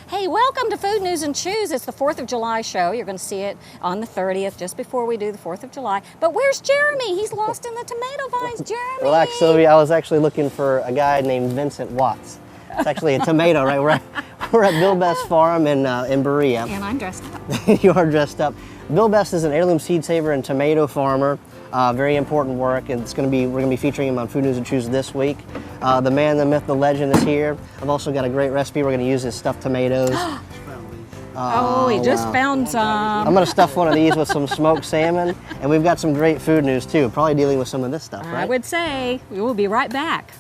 Hey, welcome to Food News and Chews. It's the 4th of July show. You're going to see it on the 30th, just before we do the 4th of July. But where's Jeremy? He's lost in the tomato vines. Jeremy! Relax, Sylvia. I was actually looking for a guy named Vincent Watts. It's actually a tomato, right? We're at Bill Best's farm in Berea. And I'm dressed up. You are dressed up. Bill Best is an heirloom seed saver and tomato farmer. Very important work, and we're going to be featuring him on Food News and Chews this week. The man, the myth, the legend is here. I've also got a great recipe. We're going to use his stuffed tomatoes. He just found some. I'm going to stuff one of these with some smoked salmon, and we've got some great food news too. Probably dealing with some of this stuff, right? I would say. We will be right back.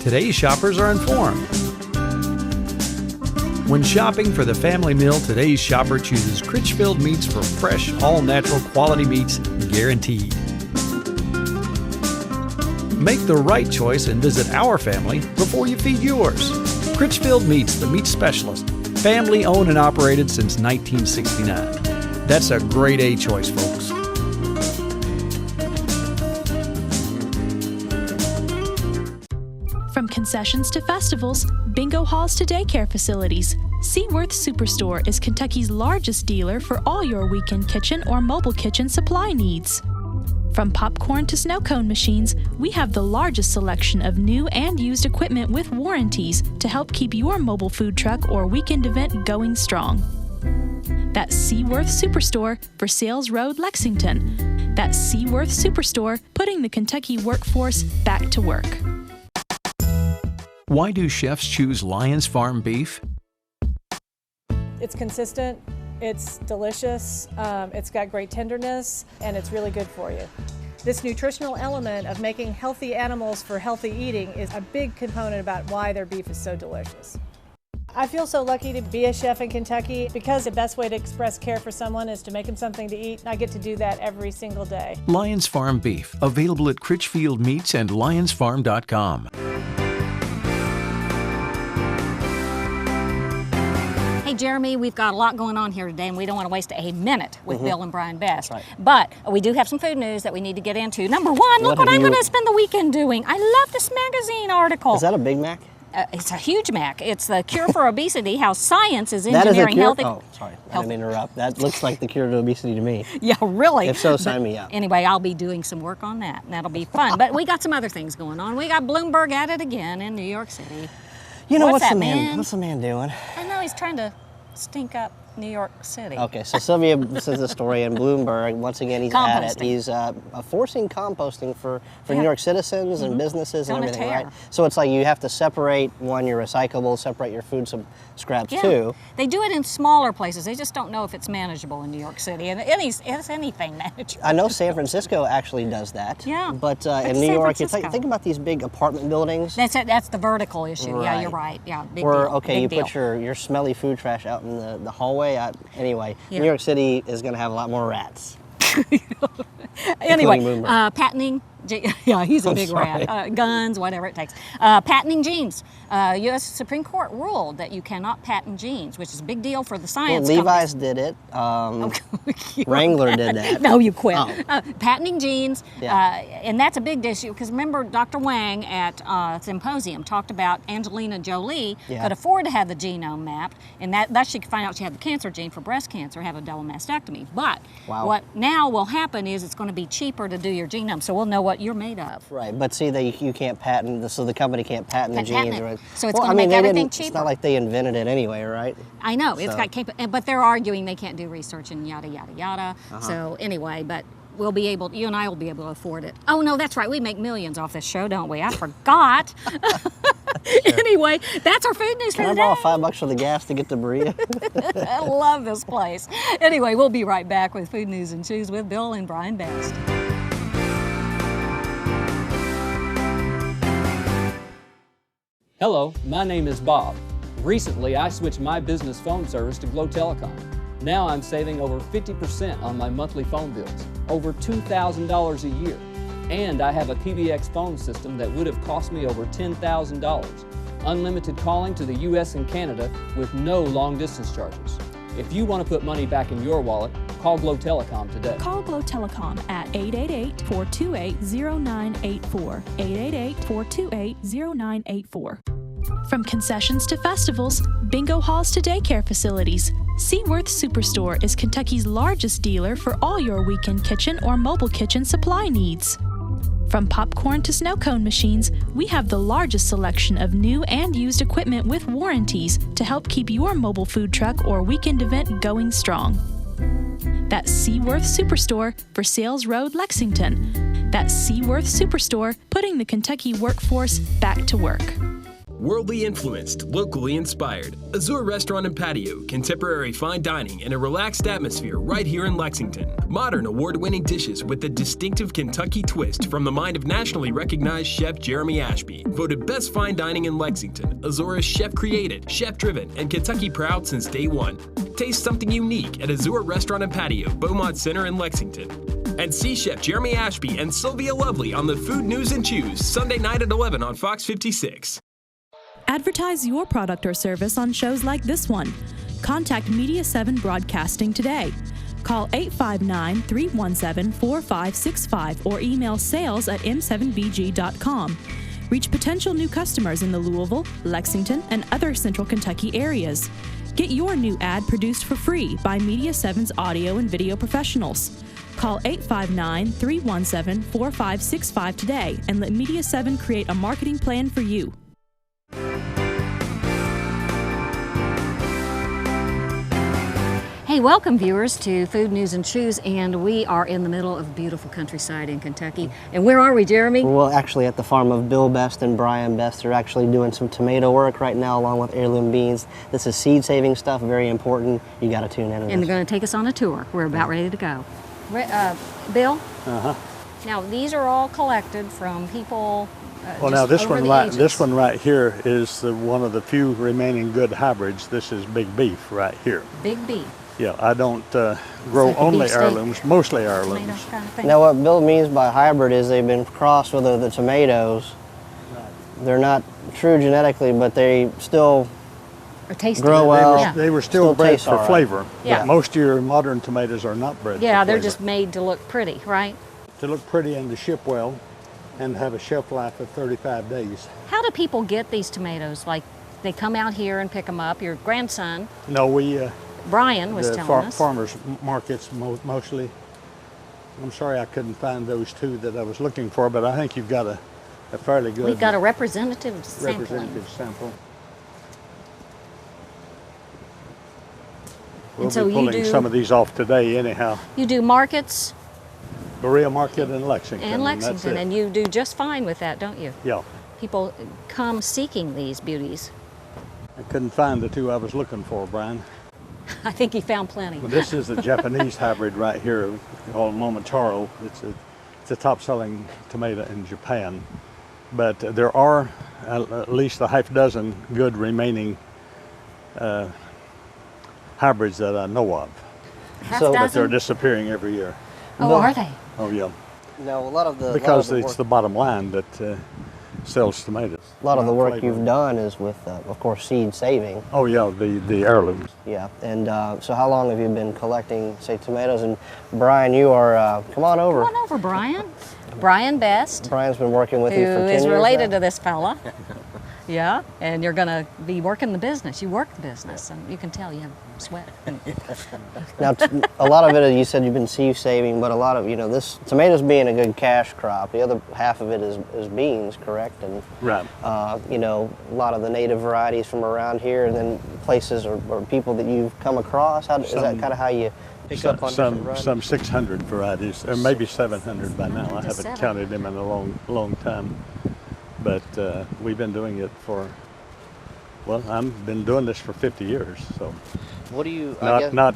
Today's shoppers are informed. When shopping for the family meal, today's shopper chooses Critchfield Meats for fresh, all-natural quality meats, guaranteed. Make the right choice and visit our family before you feed yours. Critchfield Meats, the meat specialist, family owned and operated since 1969. That's a grade A choice, folks. From concessions to festivals, bingo halls to daycare facilities, Seaworth Superstore is Kentucky's largest dealer for all your weekend kitchen or mobile kitchen supply needs. From popcorn to snow cone machines, we have the largest selection of new and used equipment with warranties to help keep your mobile food truck or weekend event going strong. That's Seaworth Superstore for Sales Road, Lexington. That's Seaworth Superstore, putting the Kentucky workforce back to work. Why do chefs choose Lyons Farm beef? It's consistent, it's delicious, it's got great tenderness, and it's really good for you. This nutritional element of making healthy animals for healthy eating is a big component about why their beef is so delicious. I feel so lucky to be a chef in Kentucky because the best way to express care for someone is to make them something to eat, and I get to do that every single day. Lyons Farm beef, available at Critchfield Meats and lyonsfarm.com. Hey, Jeremy, we've got a lot going on here today, and we don't want to waste a minute with Bill and Brian Best. Right. But we do have some food news that we need to get into. Number one, look what I'm going to spend the weekend doing. I love this magazine article. Is that a Big Mac? It's a huge Mac. It's the cure for obesity, how science is engineering healthy. Oh, sorry, I didn't interrupt. That looks like the cure to obesity to me. Yeah, really. If so, sign me up. Anyway, I'll be doing some work on that, and that'll be fun. But we got some other things going on. We got Bloomberg at it again in New York City. You know, What's what's the man doing? I know, he's trying to stink up New York City. Okay, so Sylvia says the story in Bloomberg. Once again, he's at it. He's forcing composting for New York citizens and businesses and everything, right? So it's like you have to separate, your recyclables, separate your food scraps too. They do it in smaller places. They just don't know if it's manageable in New York City. And is anything manageable? I know San Francisco actually does that. Yeah. But in New York, think about these big apartment buildings. That's it. That's the vertical issue. Right. Yeah, you're right. Yeah, big Where, deal. okay, big you deal. put your smelly food trash out in the hallway. Anyway, Yeah. New York City is going to have a lot more rats. Anyway, Bloomberg. patenting. Yeah, he's a big rat. Guns, whatever it takes. Patenting genes. U.S. Supreme Court ruled that you cannot patent genes, which is a big deal for the science Levi's companies. did it. Wrangler did that. No, you quit. Oh. Patenting genes, and that's a big issue because remember Dr. Wang at Symposium talked about Angelina Jolie could afford to have the genome mapped, and that she could find out she had the cancer gene for breast cancer, have a double mastectomy. But what now will happen is it's going to be cheaper to do your genome, so we'll know what you're made of. Right, but see, you can't patent, so the company can't patent the genes. Right? So it's going to make everything cheaper. It's not like they invented it anyway, right? I know, it's got but they're arguing they can't do research and yada, yada, yada. So anyway, but we'll be able, you and I will be able to afford it. Oh no, that's right, we make millions off this show, don't we? I forgot. Anyway, that's our food news for the day. Can I borrow $5 for the gas to get to Berea? I love this place. Anyway, we'll be right back with Food News and Chews with Bill and Brian Best. Hello, my name is Bob. Recently, I switched my business phone service to Glow Telecom. Now I'm saving over 50% on my monthly phone bills, over $2,000 a year. And I have a PBX phone system that would have cost me over $10,000. Unlimited calling to the US and Canada with no long distance charges. If you want to put money back in your wallet, call Glow Telecom today. Call Glow Telecom at 888-428-0984. 888-428-0984. From concessions to festivals, bingo halls to daycare facilities, Seaworth Superstore is Kentucky's largest dealer for all your weekend kitchen or mobile kitchen supply needs. From popcorn to snow cone machines, we have the largest selection of new and used equipment with warranties to help keep your mobile food truck or weekend event going strong. That's Seaworth Superstore for Sales Road, Lexington. That's Seaworth Superstore, putting the Kentucky workforce back to work. Worldly influenced, locally inspired. Azure Restaurant and Patio, contemporary fine dining in a relaxed atmosphere right here in Lexington. Modern award-winning dishes with a distinctive Kentucky twist from the mind of nationally recognized chef Jeremy Ashby. Voted best fine dining in Lexington. Azure is chef-created, chef-driven, and Kentucky proud since day one. Taste something unique at Azure Restaurant and Patio, Beaumont Center in Lexington. And see Chef Jeremy Ashby and Sylvia Lovely on the Food News and Chews, Sunday night at 11 on Fox 56. Advertise your product or service on shows like this one. Contact Media 7 Broadcasting today. Call 859-317-4565 or email sales@m7bg.com. Reach potential new customers in the Louisville, Lexington, and other central Kentucky areas. Get your new ad produced for free by Media 7's audio and video professionals. Call 859-317-4565 today and let Media 7 create a marketing plan for you. Hey, welcome viewers to Food News and Chews, and we are in the middle of beautiful countryside in Kentucky. And where are we, Jeremy? Well, actually at the farm of Bill Best and Brian Best. They're actually doing some tomato work right now along with heirloom beans. This is seed-saving stuff, very important. You got to tune in. And they're going to take us on a tour. We're about ready to go. Bill? Uh-huh. Now, these are all collected from people well, now this one right here is one of the few remaining good hybrids. This is Big Beef right here. Big Beef. Yeah, I don't grow like only heirlooms, mostly heirlooms. Kind of now, what Bill means by hybrid is they've been crossed with the tomatoes. Right. They're not true genetically, but they still grow well. They were still bred for flavor. Yeah. But most of your modern tomatoes are not bred for flavor. They're just made to look pretty, right? To look pretty and to ship well and have a shelf life of 35 days. How do people get these tomatoes? Like, they come out here and pick them up? Your grandson? No, Brian was telling us. Farmers markets mostly. I'm sorry I couldn't find those two that I was looking for, but I think you've got a fairly good... We've got a representative sample. We'll be pulling some of these off today anyhow. You do markets? Berea Market in Lexington. And you do just fine with that, don't you? Yeah. People come seeking these beauties. I couldn't find the two I was looking for, Brian. I think he found plenty. Well, this is a Japanese hybrid right here called Momotaro. It's a top-selling tomato in Japan. But there are at least a half dozen good remaining hybrids that I know of. But they're disappearing every year. Oh, are they? Oh, yeah. No, a lot of the... Because it's the bottom line that sells tomatoes. A lot of the work you've done is with, of course, seed saving. Oh, yeah, the heirlooms. Yeah, and so how long have you been collecting, say, tomatoes? And Brian, you are, come on over. Come on over, Brian. Brian Best. Brian's been working with you for 10 years. Who is related to this fella. Yeah, and you're going to be working the business. You work the business, and you can tell you have sweat. Now, a lot of it, you said you've been seed saving, but a lot of, this tomatoes being a good cash crop, the other half of it is beans, correct? And right. A lot of the native varieties from around here, and then places or people that you've come across. Is that kind of how you pick up on some 600 varieties, or maybe 700 by now. I haven't counted them in a long time. But we've been doing it for, I've been doing this for 50 years. So, what do you? Not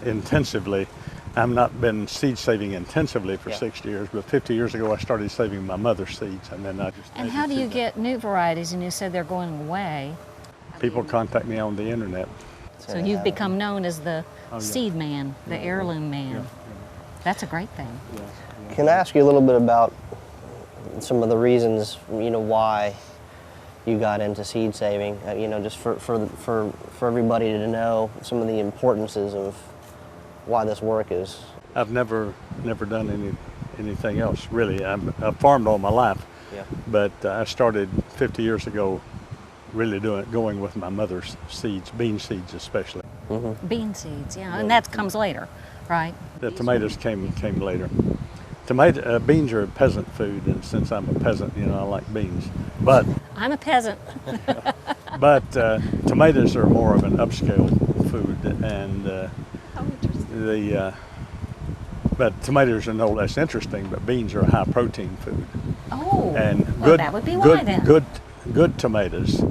intensively. I've not been seed saving intensively for 60 years, but 50 years ago I started saving my mother's seeds, and then I just. And how do you get new varieties? And you said they're going away. People contact me on the internet. So you've become known as the seed man, the heirloom man. That's a great thing. Can I ask you a little bit about some of the reasons, why you got into seed saving? Just for everybody to know some of the importances of why this work is. I've never done anything else really. I've farmed all my life, but I started 50 years ago, really going with my mother's seeds, bean seeds especially. Mm-hmm. Bean seeds, and that comes later, right? The tomatoes came later. Beans are a peasant food, and since I'm a peasant, I like beans. But I'm a peasant. but tomatoes are more of an upscale food, and but tomatoes are no less interesting. But beans are a high protein food. Oh, and that would be why then. Good tomatoes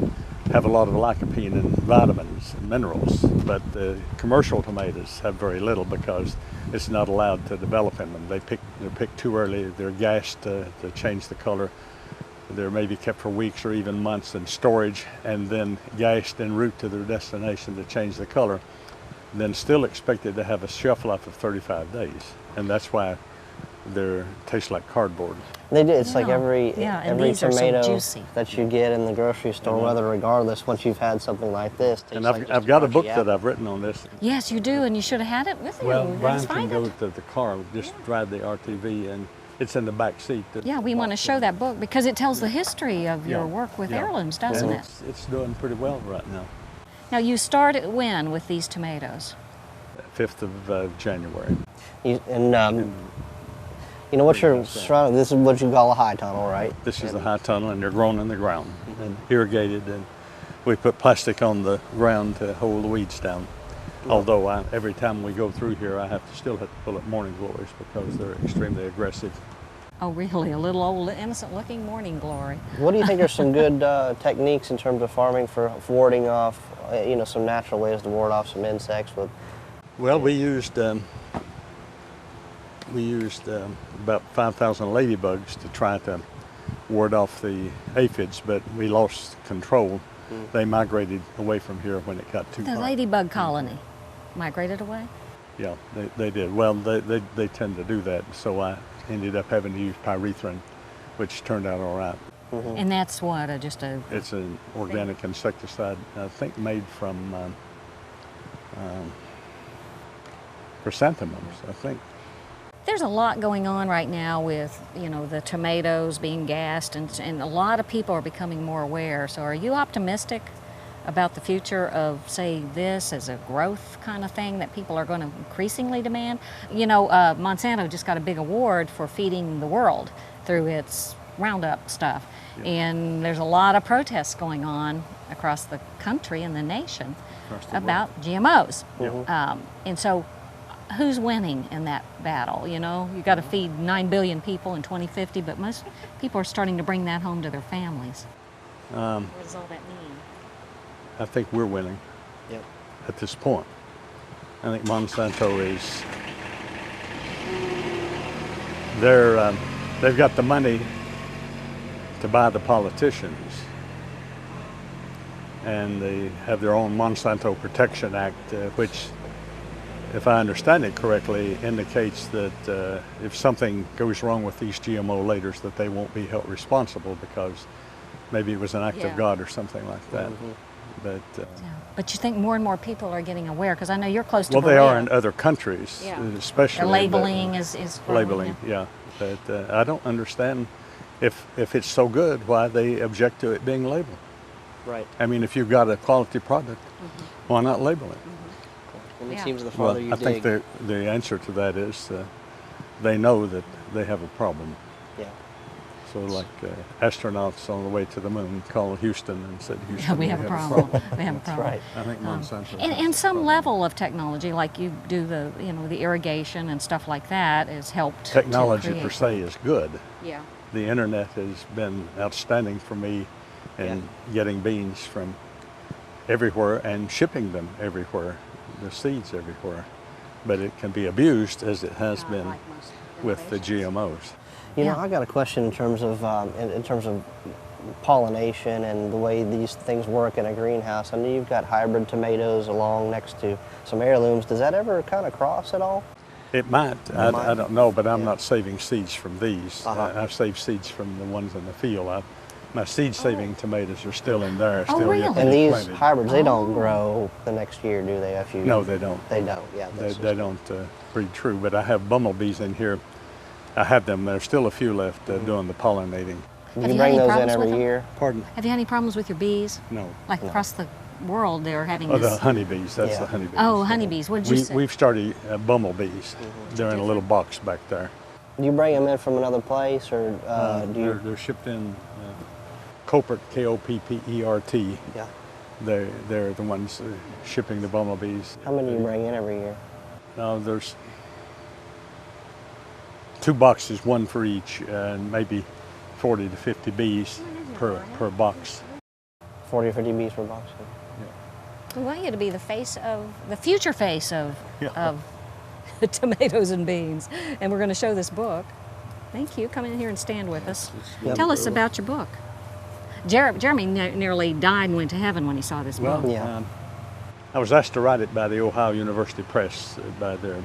have a lot of lycopene and vitamins and minerals, but the commercial tomatoes have very little because it's not allowed to develop in them. They're picked too early. They're gassed to change the color. They're maybe kept for weeks or even months in storage, and then gassed en route to their destination to change the color. Then still expected to have a shelf life of 35 days, and that's why they taste like cardboard. They do. It's like every tomato so that you get in the grocery store, whether regardless, once you've had something like this. And I've got a book that I've written on this. Yes, you do, and you should have had it with you. Well, Brian can go to the car, just drive the RTV, and it's in the back seat. Yeah, we want to show that book because it tells the history of your work with heirlooms, doesn't it? It's doing pretty well right now. Now, you started when with these tomatoes? 5th of January. What's your surrounding? This is what you call a high tunnel, right? This is the high tunnel, and they're grown in the ground and irrigated, and we put plastic on the ground to hold the weeds down. Although every time we go through here, I still have to pull up morning glories because they're extremely aggressive. Oh, really? A little old, innocent-looking morning glory. What do you think are some good techniques in terms of farming for warding off, some natural ways to ward off some insects? Well, we used about 5,000 ladybugs to try to ward off the aphids, but we lost control. They migrated away from here when it got too hot. The ladybug colony migrated away? Yeah, they did. Well, they tend to do that, so I ended up having to use pyrethrin, which turned out all right. Mm-hmm. And that's what, It's an organic insecticide, I think made from chrysanthemums, I think. There's a lot going on right now with, the tomatoes being gassed, and a lot of people are becoming more aware. So are you optimistic about the future of, say, this as a growth kind of thing that people are going to increasingly demand? Monsanto just got a big award for feeding the world through its Roundup stuff. Yeah. And there's a lot of protests going on across the country and the nation about GMOs. Yeah. And so who's winning in that battle? You got to feed 9 billion people in 2050, but most people are starting to bring that home to their families. What does all that mean? I think we're winning at this point. I think Monsanto is, they've got the money to buy the politicians, and they have their own Monsanto Protection Act, which, if I understand it correctly, indicates that if something goes wrong with these GMO laders, that they won't be held responsible because maybe it was an act of God or something like that. Mm-hmm. But you think more and more people are getting aware, because I know you're close to Berea. They are in other countries, especially. The labeling is growing. Labeling, But I don't understand if it's so good, why they object to it being labeled. Right. I mean, if you've got a quality product, why not label it? And it seems the farther you dig. I think the answer to that is they know that they have a problem. Yeah. So like astronauts on the way to the moon called Houston and said, Houston, we have a problem. We have a problem. That's right. I think Monsanto. And some level of technology, like you do the irrigation and stuff like that, has helped. Technology per se is good. Yeah. The internet has been outstanding for me in getting beans from everywhere and shipping them everywhere, the seeds everywhere. But it can be abused, as it has been with the GMOs. I got a question in terms of pollination and the way these things work in a greenhouse. I know you've got hybrid tomatoes along next to some heirlooms. Does that ever kind of cross at all? It might. I don't know, but I'm not saving seeds from these. I save seeds from the ones in the field. My seed-saving tomatoes are still in there. Oh, really? And these hybrids, they don't grow the next year, do they? No, they don't. They don't, yeah. They don't breed true, but I have bumblebees in here. I have them. There's still a few left doing the pollinating. Do you bring those in every year? Pardon? Have you had any problems with your bees? No. Like across the world, they're having Oh, this. the honeybees. That's the honeybees. Oh, honeybees. What did you say? We've started bumblebees. They're in a little box back there. Do you bring them in from another place, or do you? They're shipped in Koppert, K-O-P-P-E-R-T. Yeah. They're the ones shipping the bumblebees. How many do you bring in every year? There's 2 boxes, one for each, and maybe 40 to 50 bees per box. 40 or 50 bees per box. We want you to be the future face of tomatoes and beans. And we're going to show this book. Thank you. Come in here and stand with us. Yep. Tell us about your book. Jeremy nearly died and went to heaven when he saw this book. I was asked to write it by the Ohio University Press, by their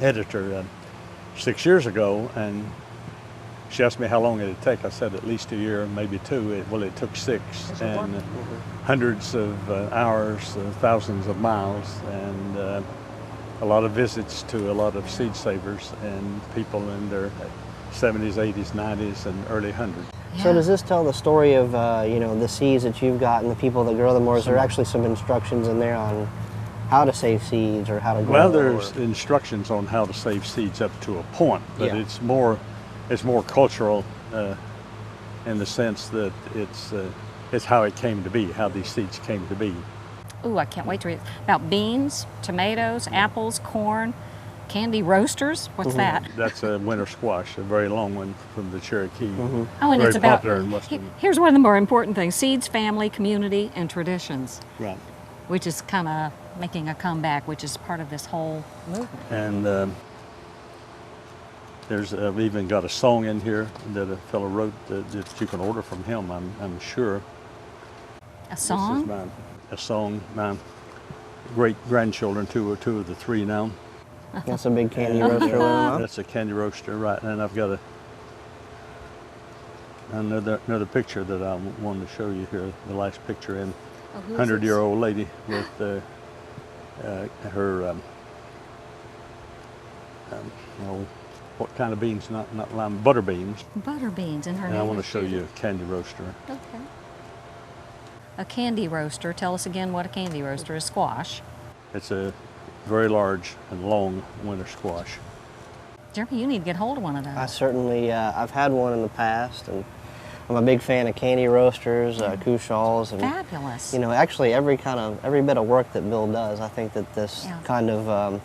editor 6 years ago, and she asked me how long it'd take. I said at least a year, maybe 2. It took 6, and hundreds of hours, thousands of miles, and a lot of visits to a lot of seed savers and people in their 70s, 80s, 90s, and early 100s. Yeah. So does this tell the story of the seeds that you've got and the people that grow them, or is there actually some instructions in there on how to save seeds or how to grow? Well, there's instructions on how to save seeds up to a point, but it's more cultural in the sense that it's how it came to be, how these seeds came to be. Ooh, I can't wait to read about beans, tomatoes, apples, corn, candy roasters. What's that? That's a winter squash, a very long one from the Cherokee. Oh, and very it's about, popular in Western. Here's one of the more important things: seeds, family, community, and traditions. Right. Which is kind of making a comeback, which is part of this whole movement. And we've even got a song in here that a fellow wrote that you can order from him, I'm sure. A song? This is a song. My great-grandchildren, two of the 3 now. That's a big candy roaster one, huh? That's a candy roaster, right. And I've got another picture that I wanted to show you here, the last picture, in 100-year-old lady with her, what kind of beans? Not lime, butter beans. Butter beans in her. And I want to show you a candy roaster. Okay. A candy roaster. Tell us again what a candy roaster is. Squash. It's a very large and long winter squash. Jeremy, you need to get hold of one of those. I certainly, I've had one in the past, and I'm a big fan of candy roasters, couchals, and fabulous. Actually every bit of work that Bill does, I think that this kind of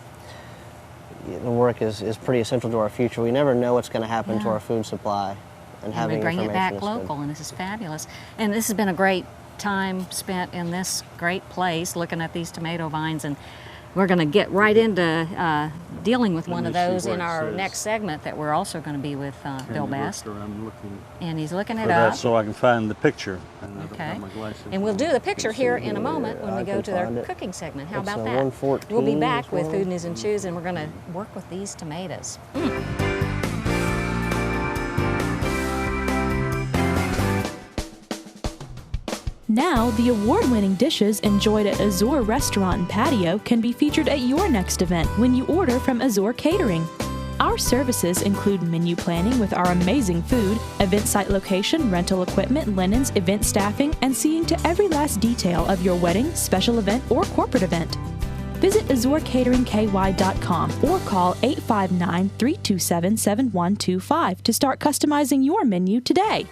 the work is pretty essential to our future. We never know what's going to happen to our food supply, and having we bring it back information is local, and this is fabulous. And this has been a great time spent in this great place, looking at these tomato vines, and we're going to get right into dealing with one of those in our next segment that we're also going to be with Bill Best. And he's looking it up. So I can find the picture. Okay. And we'll do the picture here in a moment when we go to their cooking segment. How about that? 114 We'll be back with Food News and Chews, and we're going to work with these tomatoes. Now, the award-winning dishes enjoyed at Azure Restaurant and Patio can be featured at your next event when you order from Azure Catering. Our services include menu planning with our amazing food, event site location, rental equipment, linens, event staffing, and seeing to every last detail of your wedding, special event, or corporate event. Visit AzureCateringKY.com or call 859-327-7125 to start customizing your menu today.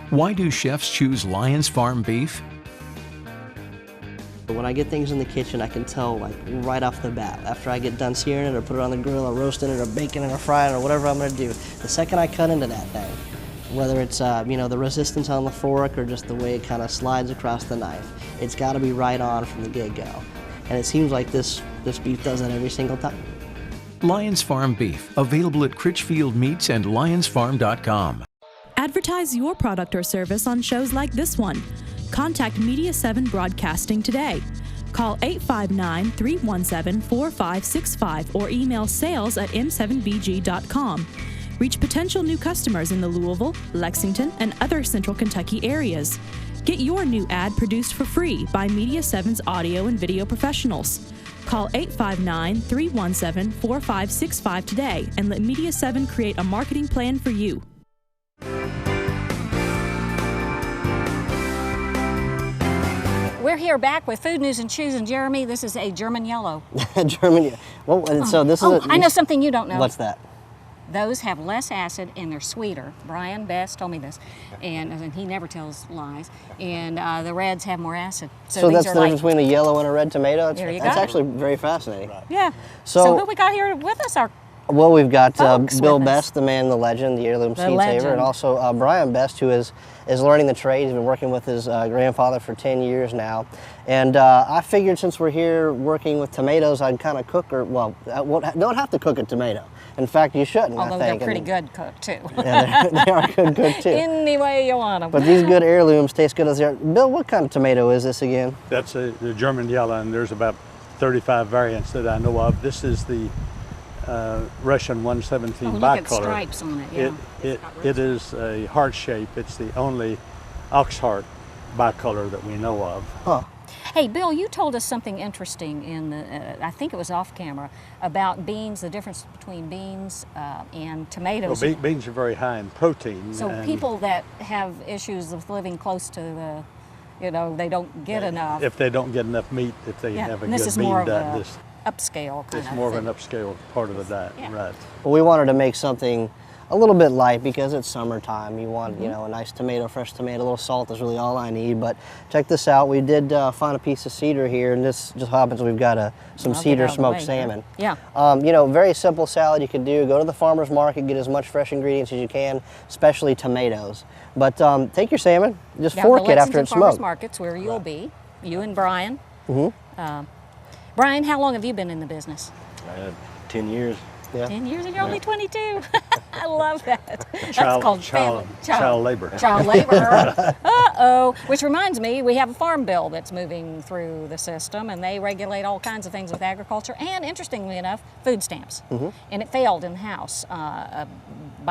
Why do chefs choose Lyons Farm beef? When I get things in the kitchen, I can tell right off the bat. After I get done searing it or put it on the grill or roasting it or baking it or frying it or whatever I'm going to do, the second I cut into that thing, whether it's the resistance on the fork or just the way it kind of slides across the knife, it's got to be right on from the get-go. And it seems like this beef does that every single time. Lyons Farm beef, available at Critchfield Meats and LyonsFarm.com. Advertise your product or service on shows like this one. Contact Media 7 Broadcasting today. Call 859-317-4565 or email sales@m7bg.com. Reach potential new customers in the Louisville, Lexington, and other Central Kentucky areas. Get your new ad produced for free by Media 7's audio and video professionals. Call 859-317-4565 today and let Media 7 create a marketing plan for you. We're here back with Food News and Chews, and Jeremy, this is a German yellow. German. Well, and so this is. I know something you don't know. What's that? Those have less acid and they're sweeter. Brian Best told me this, and he never tells lies. And the reds have more acid. So that's the difference between a yellow and a red tomato? That's go. actually very fascinating. Right. Yeah. So who we got here with us? Well, we've got Bill with Best, the man, the legend, the heirloom seed saver, and also Brian Best, who is learning the trade. He's been working with his grandfather for 10 years now. And I figured since we're here working with tomatoes, I'd kind of cook, don't have to cook a tomato. In fact, you shouldn't, Although I think. They're pretty good cooked, too. Yeah, they are good cooked, too. Any way you want them. But these good heirlooms taste good as they are. Bill, what kind of tomato is this again? That's the German yellow, and there's about 35 variants that I know of. This is the Russian 117 look bicolor. at stripes on it, yeah. It is a heart shape. It's the only ox heart bicolor that we know of. Huh. Hey, Bill, you told us something interesting in the, I think it was off camera, about beans, the difference between beans and tomatoes. Well, beans are very high in protein. So people that have issues with living close to the, they don't get enough. If they don't get enough meat, if they have a this good is bean more diet, of a upscale kind it's of more thing. of an upscale part of the diet, right? Well, we wanted to make something a little bit light because it's summertime. You want, a nice tomato, fresh tomato, a little salt is really all I need. But check this out. We did find a piece of cedar here, and this just happens we've got some cedar smoked salmon. Yeah. Very simple salad you could do. Go to the farmer's market, get as much fresh ingredients as you can, especially tomatoes. But take your salmon, just fork it after it's smoked. Farmer's market's where you'll be, you and Brian. Brian, how long have you been in the business? 10 years. Yeah. 10 years and you're only 22. I love that. That's Child- called child- family. child labor. Child labor. Uh-oh. Which reminds me, we have a farm bill that's moving through the system, and they regulate all kinds of things with agriculture and, interestingly enough, food stamps. And it failed in the House. By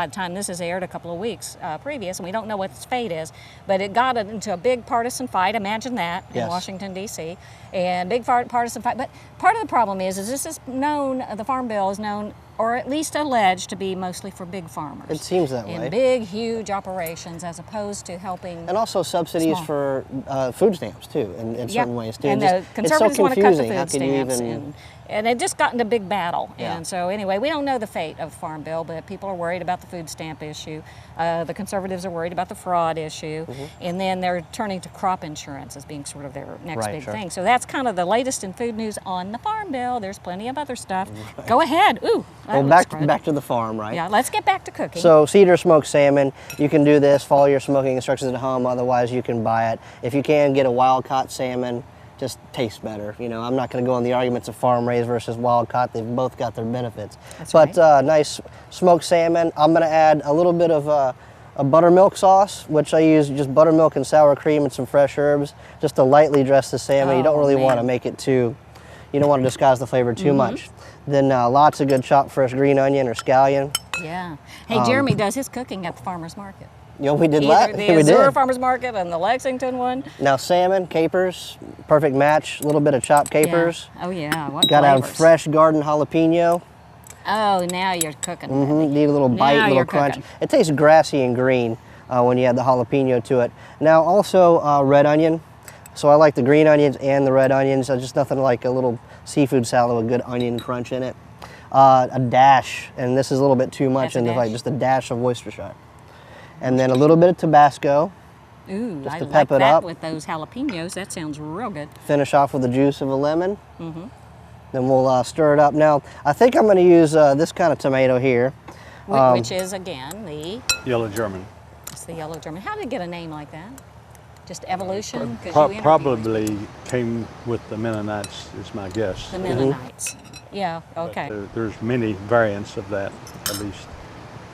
the time this is aired, a couple of weeks previous, and we don't know what its fate is, but it got into a big partisan fight. Imagine that in Washington, D.C., and big partisan fight. But part of the problem is this is known, the farm bill is known, or at least alleged, to be mostly for big farmers. It seems that way. In big, huge operations, as opposed to helping. And also subsidies for food stamps too, in certain ways too. And the conservatives want to cut the food stamps, even... and it just got into a big battle. Yeah. And so anyway, we don't know the fate of the farm bill, but people are worried about the food stamp issue. The conservatives are worried about the fraud issue, and then they're turning to crop insurance as being sort of their next big thing. So that's kind of the latest in food news on the farm bill. There's plenty of other stuff. Go ahead. Ooh. Well, back to the farm, right? Yeah, let's get back to cooking. So cedar smoked salmon, you can do this, follow your smoking instructions at home, otherwise you can buy it. If you can, get a wild caught salmon, just tastes better. I'm not going to go on the arguments of farm raised versus wild caught. They've both got their benefits. But nice smoked salmon. I'm going to add a little bit of a buttermilk sauce, which I use just buttermilk and sour cream and some fresh herbs, just to lightly dress the salmon. You don't really want to make it too, you don't want to disguise the flavor too much. Then lots of good chopped fresh green onion or scallion. Yeah. Hey, Jeremy does his cooking at the farmer's market. We did Either that. the Azure Farmers Market and the Lexington one. Now salmon, capers, perfect match. A little bit of chopped capers. Yeah. Oh yeah, what Got to have flavors? fresh garden jalapeno. Oh, now you're cooking. Need a little bite, Now a little you're crunch. cooking. It tastes grassy and green when you add the jalapeno to it. Now also red onion. So I like the green onions and the red onions. Just nothing like a little seafood salad with good onion crunch in it. A dash, and this is a little bit too much, just a dash of Worcestershire. And then a little bit of Tabasco. Ooh, just I to like pep it that up. with those jalapenos. That sounds real good. Finish off with the juice of a lemon. Then we'll stir it up. Now, I think I'm going to use this kind of tomato here. Which is, again, the... Yellow German. It's the yellow German. How did it get a name like that? Just evolution? Probably came with the Mennonites, is my guess. The Mennonites. Yeah, okay. There's many variants of that, at least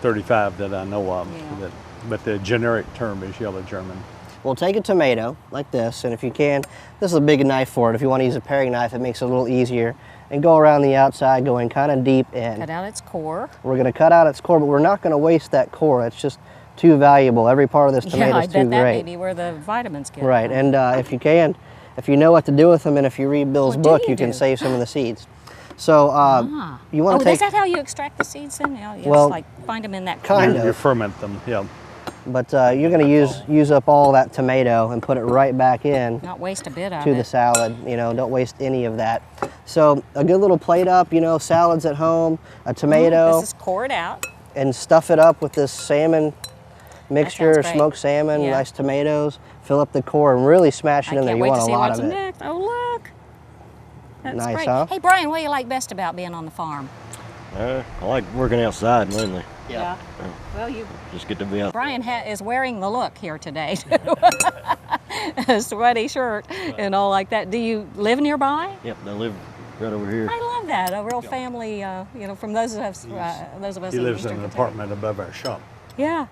35 that I know of. Yeah. but the generic term is yellow German. We'll take a tomato like this, and if you can, this is a big knife for it. If you want to use a paring knife, it makes it a little easier. And go around the outside, going kind of deep in. Cut out its core. We're going to cut out its core, but we're not going to waste that core. It's just too valuable. Every part of this tomato is too great. Yeah, I bet that may be where the vitamins get. Right, and if you can, if you know what to do with them, and if you read Bill's book, you can save some of the seeds. So you want to take. Is that how you extract the seeds then? You well, just like find them in that kind You ferment them, yeah. But you're going to use up all that tomato and put it right back in. Not waste a bit of to the salad. You know, don't waste any of that. So a good little plate up. You know, salads at home, a tomato. This is core it out. And stuff it up with this salmon mixture, smoked salmon, nice tomatoes. Fill up the core and really smash it in there. You want a lot of it. Next. Oh look, that's nice, great. huh? Hey Brian, what do you like best about being on the farm? I like working outside mainly. Yeah. Well, you just get to be out. Brian is wearing the look here today, a sweaty shirt and all like that. Do you live nearby? Yep, I live right over here. I love that. A real family. You know, from those of us. He lives in an apartment above our shop. Yeah.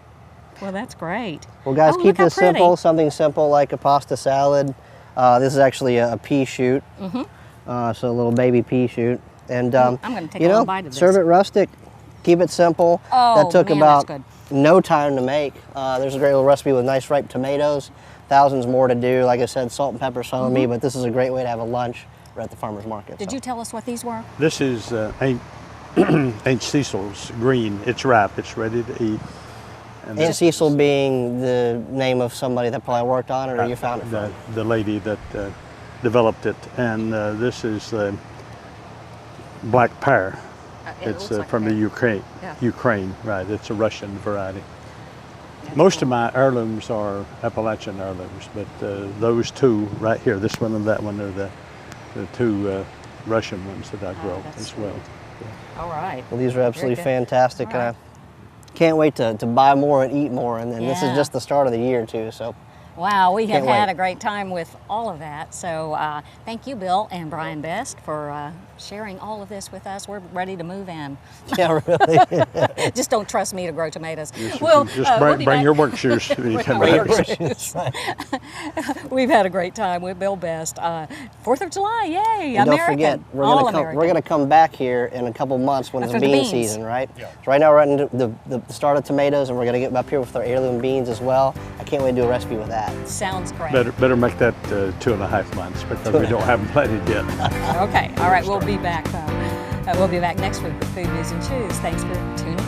Well, that's great. Well, guys, keep this simple. Something simple like a pasta salad. This is actually a pea shoot. So a little baby pea shoot. And I'm going to take a little bite of this. Serve it rustic. Keep it simple. Oh, that took man, about that's no time to make. There's a great little recipe with nice ripe tomatoes. Thousands more to do. Like I said, salt and pepper some of me, but this is a great way to have a lunch right at the farmer's market. Did you tell us what these were? This is Aunt Cecil's green. It's ripe. It's ready to eat. And Aunt Cecil being the name of somebody that probably worked on it, or you found it from? The lady that developed it. And this is black pear. It's like from the Ukraine, right? It's a Russian variety. Most of my heirlooms are Appalachian heirlooms, but those two right here, this one and that one, are the two Russian ones that I grow as well. All right. Well, these are absolutely fantastic. Right. And I can't wait to buy more and eat more. And this is just the start of the year, too. So. Wow, we have had a great time with all of that. So thank you, Bill and Brian Best, for sharing all of this with us. We're ready to move in. Yeah, really. Just don't trust me to grow tomatoes. Bring your work shoes. We've had a great time with Bill Best. 4th of July, yay! And don't forget, we're going to come back here in a couple months when it's bean season, right? Yeah. So right now we're at the start of tomatoes, and we're going to get up here with our heirloom beans as well. I can't wait to do a recipe with that. Sounds great. Better make that 2.5 months because we don't have them planted yet. Okay, all right, we'll be back though. We'll be back next week with Food News and Chews. Thanks for tuning in.